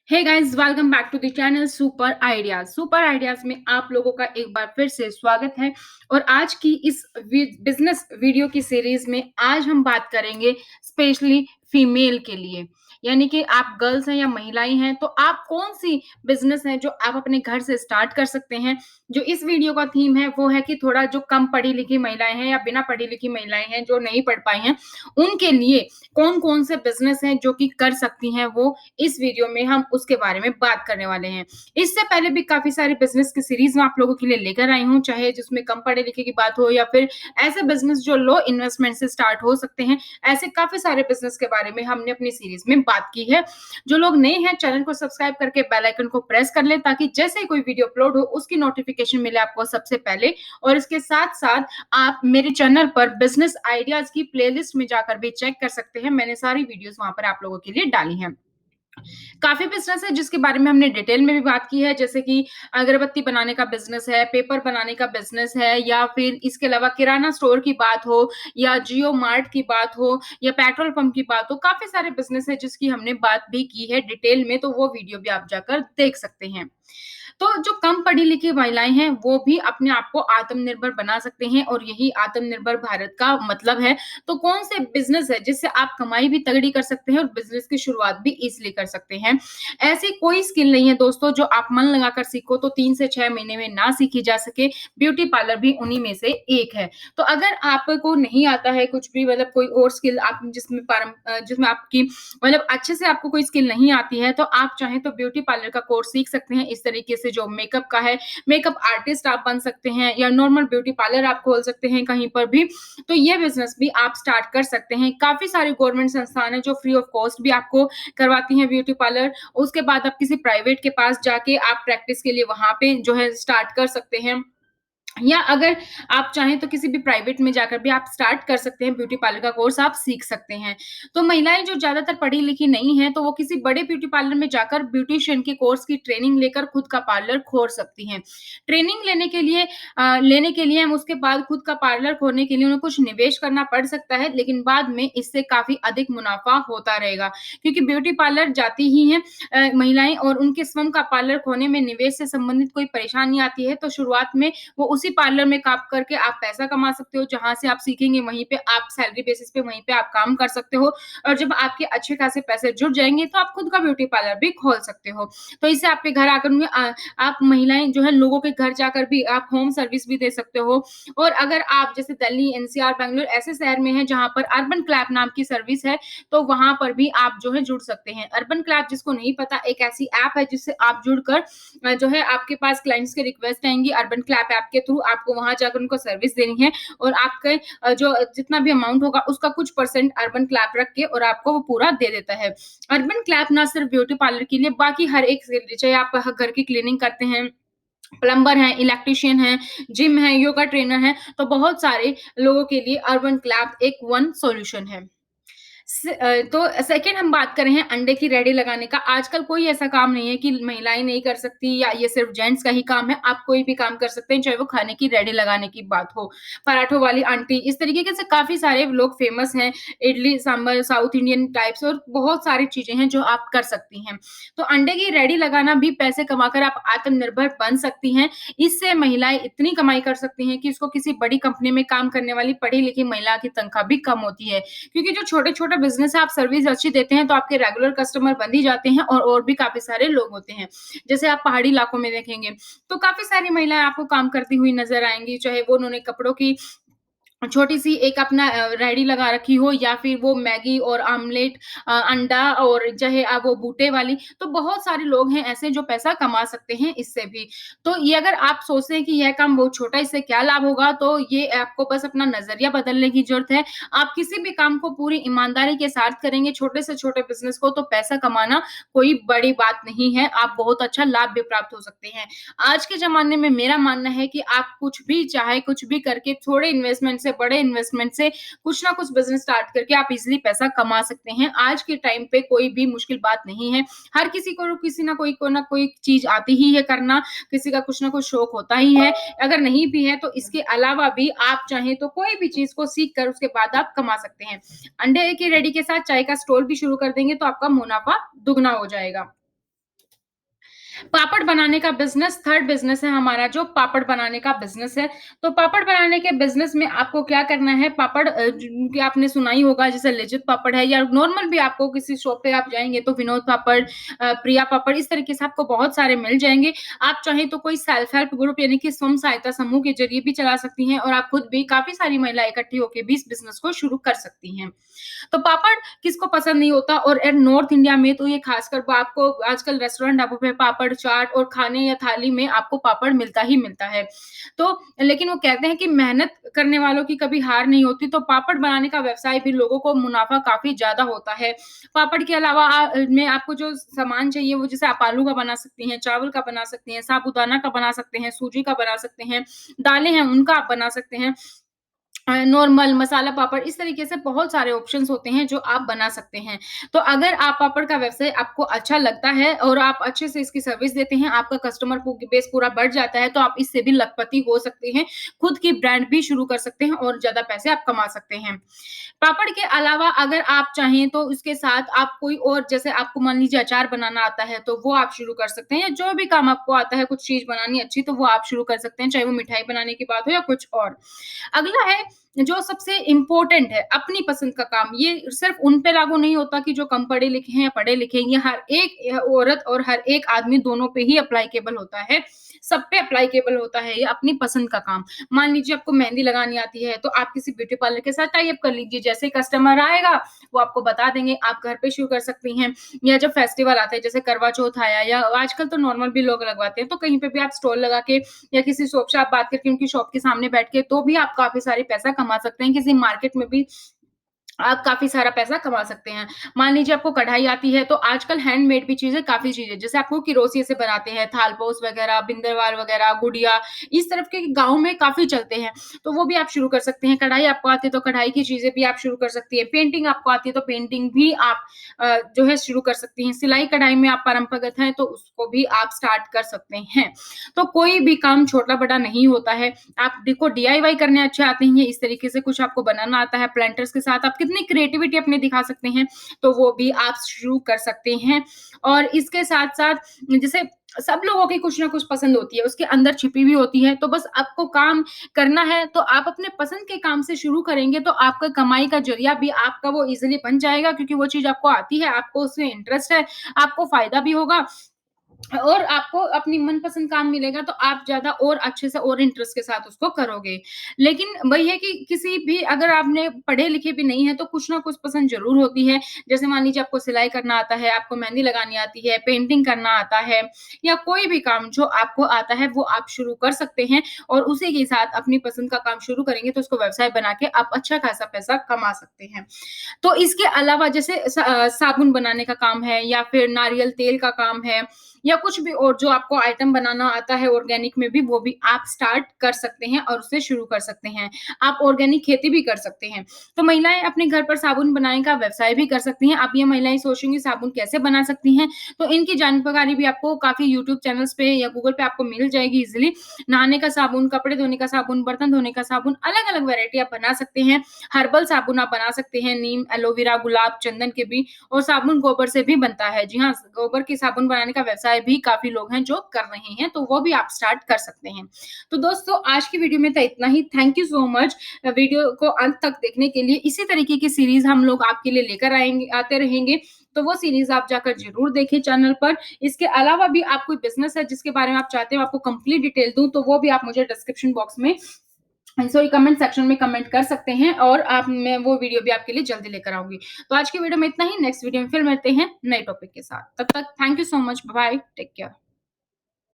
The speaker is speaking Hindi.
Hey guys, welcome back to the channel super ideas में आप लोगों का एक बार फिर से स्वागत है। और आज की इस बिजनेस वीडियो की सीरीज में आज हम बात करेंगे स्पेशली फीमेल के लिए। यानी कि आप गर्ल्स हैं या महिलाएं हैं तो आप कौन सी बिजनेस है जो आप अपने घर से स्टार्ट कर सकते हैं। जो इस वीडियो का थीम है वो है कि थोड़ा जो कम पढ़ी लिखी महिलाएं हैं या बिना पढ़ी लिखी महिलाएं हैं जो नहीं पढ़ पाई हैं, उनके लिए कौन कौन से बिजनेस हैं जो कि कर सकती हैं वो इस वीडियो में हम उसके बारे में बात करने वाले हैं। इससे पहले भी काफ़ी सारे बिज़नेस की सीरीज़ मैं आप लोगों के लिए लेकर आई हूँ, चाहे जिसमें कम पढ़े-लिखे की बात हो या फिर ऐसे बिज़नेस जो लो इन्वेस्टमेंट से स्टार्ट हो सकते हैं। ऐसे काफ़ी सारे बिज़नेस के बारे में हमने अपनी सीरीज़ में बात की है। जो लोग नए हैं, चैनल को सब्सक्राइब करके बेल आइकन को प्रेस कर लें ताकि जैसे ही कोई वीडियो अपलोड हो, उसकी नोटिफ़िकेशन मिले आपको सबसे पहले। और इसके साथ-साथ आप मेरे चैनल पर बिज़नेस आइडियाज़ की प्लेलिस्ट में जाकर भी चेक कर सकते हैं। मैंने सारी वीडियोज़ वहाँ पर आप लोगों के लिए डाली हैं। काफ़ी बिज़नेस है जिसके बारे में हमने डिटेल में भी बात की है, जैसे कि अगरबत्ती बनाने का बिज़नेस है, पेपर बनाने का बिज़नेस है, या फिर इसके अलावा किराना स्टोर की बात हो या जियो मार्ट की बात हो या पेट्रोल पंप की बात हो, काफ़ी सारे बिज़नेस है जिसकी हमने बात भी की है डिटेल में, तो वो वीडियो भी आप जाकर देख सकते हैं। तो जो कम पढ़ी-लिखी महिलाएँ हैं, वो भी अपने आप को आत्मनिर्भर बना सकते हैं और यही आत्मनिर्भर भारत का मतलब है। तो कौन से बिज़नेस है जिससे आप कमाई भी तगड़ी कर सकते हैं और बिज़नेस की शुरुआत भी ईज़िली कर सकते हैं। ऐसी कोई स्किल नहीं है दोस्तों जो आप मन लगाकर सीखो तो 3 से 6 महीने में ना सीखी जा सके, ब्यूटी पार्लर भी उन्हीं में से एक है। तो अगर आपको नहीं आता है कुछ भी, मतलब कोई और स्किल आप जिसमें आपकी मतलब अच्छे से आपको कोई स्किल नहीं आती है, तो आप चाहें तो ब्यूटी पार्लर का कोर्स सीख सकते हैं। इस तरीके से जो मेकअप का है, मेकअप आर्टिस्ट आप बन सकते हैं या नॉर्मल ब्यूटी पार्लर आप खोल सकते हैं कहीं पर भी। तो ये बिज़नेस भी आप स्टार्ट कर सकते हैं। काफ़ी सारे गवर्नमेंट संस्थान हैं जो फ्री ऑफ कॉस्ट भी आपको करवाती हैं ब्यूटी पार्लर। उसके बाद आप किसी प्राइवेट के पास जाके आप प्रैक्टिस के लिए वहाँ पे जो है स्टार्ट कर सकते हैं। या अगर आप चाहें तो किसी भी प्राइवेट में जाकर भी आप स्टार्ट कर सकते हैं, ब्यूटी पार्लर का कोर्स आप सीख सकते हैं। तो महिलाएँ जो ज़्यादातर पढ़ी-लिखी नहीं हैं, तो वो किसी बड़े ब्यूटी पार्लर में जाकर ब्यूटीशियन के कोर्स की ट्रेनिंग लेकर खुद का पार्लर खोल सकती हैं। ट्रेनिंग लेने के लिए हम उसके बाद खुद का पार्लर खोलने के लिए उन्हें कुछ निवेश करना पड़ सकता है, लेकिन बाद में इससे काफ़ी अधिक मुनाफ़ा होता रहेगा। क्योंकि ब्यूटी पार्लर जाती ही हैं महिलाएँ और उनके स्वयं का पार्लर खोलने में निवेश से संबंधित कोई परेशानी आती है, तो शुरुआत में वो उसी पार्लर में काम करके आप पैसा कमा सकते हो, जहाँ से आप सीखेंगे वहीं पे आप सैलरी बेसिस पे वहीं पे आप काम कर सकते हो। और जब आपके अच्छे खासे पैसे जुट जाएँगे तो आप खुद का ब्यूटी पार्लर भी खोल सकते हो। तो इससे आपके घर आकर में आप महिलाएँ जो है लोगों के घर जाकर भी आप होम सर्विस भी दे सकते हो। और अगर आप जैसे दिल्ली, एनसीआर, बैंगलोर ऐसे शहर में हैं जहाँ पर अर्बन क्लैप नाम की सर्विस है, तो वहाँ पर भी आप जो है जुड़ सकते हैं। अर्बन क्लैप जिसको नहीं पता, एक ऐसी ऐप है जिससे आप जुड़कर जो है आपके पास क्लाइंट्स की रिक्वेस्ट आएँगी अर्बन क्लैप ऐप के थ्रू, आपको वहाँ जाकर उनको सर्विस देनी है और आपके जो जितना भी अमाउंट होगा उसका कुछ परसेंट अर्बन क्लैप रख के और आपको वो पूरा दे देता है। अर्बन क्लैप ना सिर्फ ब्यूटी पार्लर के लिए, बाकी हर एक से चाहे आप घर की क्लीनिंग करते हैं, प्लम्बर हैं, इलेक्ट्रीशियन हैं, जिम है, योगा ट्रेनर हैं, तो बहुत सारे लोगों के लिए अर्बन क्लैप एक वन सॉल्यूशन है। तो सेकंड हम बात कर रहे हैं अंडे की रेडी लगाने का। आजकल कोई ऐसा काम नहीं है कि महिलाएँ नहीं कर सकती या ये सिर्फ़ जेंट्स का ही काम है। आप कोई भी काम कर सकते हैं, चाहे वो खाने की रेडी लगाने की बात हो। पराठों वाली आंटी, इस तरीके से काफ़ी सारे लोग फ़ेमस हैं। Idli sambar, south Indian types और बहुत सारी चीज़ें हैं जो आप कर सकती हैं। तो अंडे की रेडी लगाना भी पैसे कमाकर आप आत्मनिर्भर बन सकती हैं। इससे महिलाएँ इतनी कमाई कर सकती हैं कि उसको किसी बड़ी कंपनी में काम करने वाली पढ़ी-लिखी महिला की तनख्वाह भी कम होती है। क्योंकि जो छोटे-छोटे बिज़नेस है आप सर्विस अच्छी देते हैं तो आपके रेगुलर कस्टमर बन ही जाते हैं और भी काफ़ी सारे लोग होते हैं। जैसे आप पहाड़ी इलाकों में देखेंगे, तो काफ़ी सारी महिलाएँ आपको काम करती हुई नज़र आएँगी, चाहे वो उन्होंने कपड़ों की छोटी-सी एक अपना रेहड़ी लगा रखी हो या फिर वो मैगी और आमलेट, अंडा और चाहे वो बूटे वाली, तो बहुत सारे लोग हैं ऐसे जो पैसा कमा सकते हैं इससे भी। तो ये अगर आप सोचते हैं कि यह काम बहुत छोटा है, इससे क्या लाभ होगा, तो ये आपको बस अपना नज़रिया बदलने की ज़रूरत है। आप किसी भी काम को पूरी ईमानदारी के साथ करेंगे, छोटे से छोटे बिज़नेस को, तो पैसा कमाना कोई बड़ी बात नहीं है, आप बहुत अच्छा लाभ भी प्राप्त हो सकते हैं। आज के ज़माने में मेरा मानना है कि आप कुछ भी चाहे कुछ भी करके थोड़े इन्वेस्टमेंट से, बड़े इन्वेस्टमेंट से कुछ ना कुछ बिज़नेस स्टार्ट करके आप ईज़िली पैसा कमा सकते हैं। आज के टाइम पे कोई भी मुश्किल बात नहीं है। हर किसी को किसी ना कोई चीज़ आती ही है करना, किसी का कुछ ना कुछ शौक होता ही है। अगर नहीं भी है तो इसके अलावा भी आप चाहें तो कोई भी चीज़ को सीख कर उसके बाद आप कमा सकते हैं। अंडे की रेडी के साथ चाय का स्टॉल भी शुरू कर देंगे तो आपका मुनाफ़ा दुगना हो जाएगा। पापड़ बनाने का बिज़नेस, थर्ड बिज़नेस है हमारा जो पापड़ बनाने का बिज़नेस है। तो पापड़ बनाने के बिज़नेस में आपको क्या करना है, पापड़ कि आपने सुना ही होगा, जैसे लिज्जत पापड़ है या नॉर्मल भी आपको किसी शॉप पे आप जाएँगे तो विनोद पापड़, प्रिया पापड़, इस तरीके से आपको बहुत सारे मिल जाएँगे। आप चाहें तो कोई सेल्फ हेल्प ग्रुप यानी कि स्वयं सहायता समूह के ज़रिए भी चला सकती हैं और आप खुद भी काफ़ी सारी महिलाएँ इकट्ठी होके भी इस बिज़नेस को शुरू कर सकती हैं। तो पापड़ किसको पसंद नहीं होता, और नॉर्थ इंडिया में तो ये खासकर आपको आजकल रेस्टोरेंट ढाबों पे पापड़ चाट और खाने या थाली में आपको पापड़ मिलता ही मिलता है। तो लेकिन वो कहते हैं कि मेहनत करने वालों की कभी हार नहीं होती, तो पापड़ बनाने का व्यवसाय भी लोगों को मुनाफा काफ़ी ज़्यादा होता है। पापड़ के अलावा में आपको जो सामान चाहिए वो, जैसे आप आलू का बना सकती हैं, चावल का बना सकती हैं, साबूदाना का बना सकते हैं, सूजी का बना सकते हैं, दालें हैं उनका आप बना सकते हैं। नॉर्मल मसाला पापड़, इस तरीके से बहुत सारे ऑप्शंस होते हैं जो आप बना सकते हैं। तो अगर आप पापड़ का व्यवसाय आपको अच्छा लगता है और आप अच्छे से इसकी सर्विस देते हैं, आपका कस्टमर बेस पूरा बढ़ जाता है, तो आप इससे भी लखपति हो सकते हैं। खुद की ब्रांड भी शुरू कर सकते हैं और ज़्यादा पैसे आप कमा सकते हैं। पापड़ के अलावा अगर आप चाहें तो उसके साथ आप कोई और, जैसे आपको मान लीजिए अचार बनाना आता है, तो वो आप शुरू कर सकते हैं, या जो भी काम आपको आता है कुछ चीज़ बनानी अच्छी, तो वो आप शुरू कर सकते हैं, चाहे वो मिठाई बनाने की बात हो या कुछ और। अगला है जो सबसे इम्पोर्टेंट है, अपनी पसंद का काम। ये सिर्फ़ उन पे लागू नहीं होता कि जो कम पढ़े लिखे हैं या पढ़े लिखे हैं, ये हर एक औरत और हर एक आदमी दोनों पे ही अप्लीकेबल होता है। सब पे अप्लीकेबल होता है ये अपनी पसंद का काम। मान लीजिए आपको मेहंदी लगानी आती है, तो आप किसी ब्यूटी पार्लर के साथ टाई अप कर लीजिए। जैसे ही कस्टमर आएगा, वो आपको बता देंगे, आप घर पे शुरू कर सकती हैं। या जब फेस्टिवल आते हैं, जैसे करवा चौथ आया या आजकल तो नॉर्मल भी लोग लगवाते हैं, तो कहीं पे भी आप स्टॉल लगा के या किसी शॉप से आप बात करके उनकी शॉप के सामने बैठ के, तो भी आप काफ़ी सारी पैसा कमा सकते हैं। किसी मार्केट में भी आप काफ़ी सारा पैसा कमा सकते हैं। मान लीजिए आपको कढ़ाई आती है, तो आजकल हैंडमेड भी चीज़ें काफ़ी चीज़ें, जैसे आपको किरोसिए से बनाते हैं, थाल-पोस वगैरह, बिंदरवाल वगैरह, गुड़िया, इस तरफ के गाँव में काफ़ी चलते हैं, तो वो भी आप शुरू कर सकते हैं। कढ़ाई आपको आती है, तो कढ़ाई की चीज़ें भी आप शुरू कर सकती हैं। पेंटिंग आपको आती है, तो पेंटिंग भी आप जो है शुरू कर सकती हैं। सिलाई-कढ़ाई में आप परंपरागत हैं, तो उसको भी आप स्टार्ट कर सकते हैं। तो कोई भी काम छोटा-बड़ा नहीं होता है। आप देखो डीआईवाई करने अच्छे आते हैं, इस तरीके से कुछ आपको बनाना आता है, प्लांटर्स के साथ आप कितनी क्रिएटिविटी अपनी दिखा सकते हैं, तो वो भी आप शुरू कर सकते हैं। और इसके साथ-साथ जैसे सब लोगों की कुछ ना कुछ पसंद होती है, उसके अंदर छिपी हुई होती है, तो बस आपको काम करना है, तो आप अपने पसंद के काम से शुरू करेंगे, तो आपका कमाई का ज़रिया भी आपका वो ईज़िली बन जाएगा, क्योंकि वो चीज़ आपको आती है, आपको उसमें इंटरेस्ट है, आपको फ़ायदा भी होगा और आपको अपनी मनपसंद काम मिलेगा, तो आप ज़्यादा और अच्छे से और इंटरेस्ट के साथ उसको करोगे। लेकिन वही है कि किसी भी, अगर आपने पढ़े-लिखे भी नहीं हैं, तो कुछ ना कुछ पसंद ज़रूर होती है। जैसे मान लीजिए आपको सिलाई करना आता है, आपको मेहंदी लगानी आती है, पेंटिंग करना आता है, या कोई भी काम जो आपको आता है, वो आप शुरू कर सकते हैं और उसी के साथ अपनी पसंद का काम शुरू करेंगे, तो उसको व्यवसाय बना के आप अच्छा खासा पैसा कमा सकते हैं। तो इसके अलावा जैसे साबुन बनाने का काम है, या फिर नारियल तेल का काम है, या कुछ भी और जो आपको आइटम बनाना आता है ऑर्गेनिक में भी, वो भी आप स्टार्ट कर सकते हैं और उसे शुरू कर सकते हैं। आप ऑर्गेनिक खेती भी कर सकते हैं। तो महिलाएँ अपने घर पर साबुन बनाने का व्यवसाय भी कर सकती हैं। अब ये महिलाएँ सोचेंगी साबुन कैसे बना सकती हैं, तो इनकी जानकारी भी आपको काफ़ी यूट्यूब चैनल्स पे या गूगल पे आपको मिल जाएगी ईज़िली। नहाने का साबुन, कपड़े धोने का साबुन, बर्तन धोने का साबुन, अलग-अलग वैरायटी आप बना सकते हैं। हर्बल साबुन आप बना सकते हैं, नीम, एलोवेरा, गुलाब, चंदन के भी, और साबुन गोबर से भी बनता है। जी हाँ, गोबर की साबुन बनाने का व्यवसाय भी काफ़ी लोग हैं जो कर रहे हैं, तो वो भी आप स्टार्ट कर सकते हैं। तो दोस्तों आज की वीडियो में तो इतना ही। Thank you so much video को अंत तक देखने के लिए। इसी तरीके की सीरीज़ हम लोग आपके लिए लेकर आते रहेंगे, तो वो सीरीज़ आप जाकर ज़रूर देखें चैनल पर। इसके अलावा भी आप कोई बिज़नेस है जिसके बारे में आप चाहते हो आपको कंप्लीट डिटेल दूँ, तो वो भी आप मुझे डिस्क्रिप्शन बॉक्स में, सॉरी, कमेंट सेक्शन में कमेंट कर सकते हैं, और आप मैं वो वीडियो भी आपके लिए जल्दी लेकर आऊँगी। तो आज की वीडियो में इतना ही, नेक्स्ट वीडियो में फिर मिलते हैं नए टॉपिक के साथ। तब तक thank you so much, bye bye, take care.